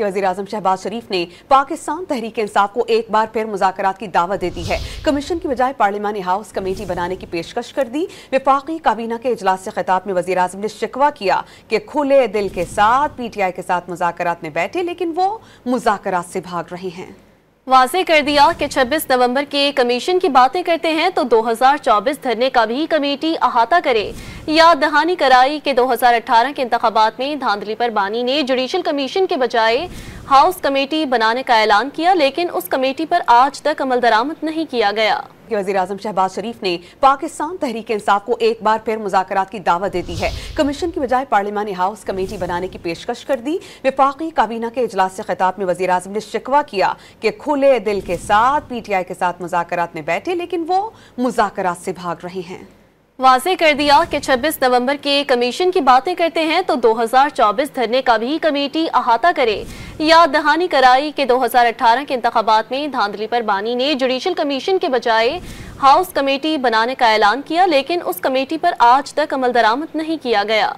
कि वज़ीर-ए-आज़म शहबाज शरीफ ने पाकिस्तान तहरीक-ए-इंसाफ को एक बार फिर मुज़ाकरात की दावत दे दी है। कमीशन की बजाय पार्लिमानी हाउस कमेटी बनाने की पेशकश कर दी। वफाकी काबीना के इजलास से खिताब में वज़ीर-ए-आज़म ने शिकवा किया कि खुले दिल के साथ PTI के साथ मुज़ाकरात में बैठे, लेकिन वो मुज़ाकरात से भाग रहे हैं। वाज़ेह कर दिया कि 26 नवंबर के कमीशन की बातें करते हैं तो 2024 धरने का भी कमेटी अहाता करे। याद दहानी कराई कि 2018 के इंतखाबात में धांधली पर बानी ने जुडिशल कमीशन के बजाय हाउस कमेटी बनाने का ऐलान किया, लेकिन उस कमेटी पर आज तक अमल दरामद नहीं किया गया। वज़ीर-ए-आज़म शहबाज शरीफ ने पाकिस्तान तहरीक-ए-इंसाफ को एक बार फिर मुज़ाकरात की दावत दे दी है। कमीशन की बजाय पार्लिमानी हाउस कमेटी बनाने की पेशकश कर दी। वफाकी काबीना के इजलास से खिताब में वज़ीर-ए-आज़म ने शिकवा किया कि खुले दिल के साथ PTI के साथ मुज़ाकरात में बैठे, लेकिन वो मुज़ाकरात से भाग रहे हैं। वाज़ेह कर दिया कि 26 नवंबर के कमीशन की बातें करते हैं तो 2024 धरने का भी कमेटी अहाता करे। याद दहानी कराई कि 2018 के इंतखाबात में धांधली पर बानी ने जुडिशल कमीशन के बजाय हाउस कमेटी बनाने का ऐलान किया, लेकिन उस कमेटी पर आज तक अमल दरामद नहीं किया गया।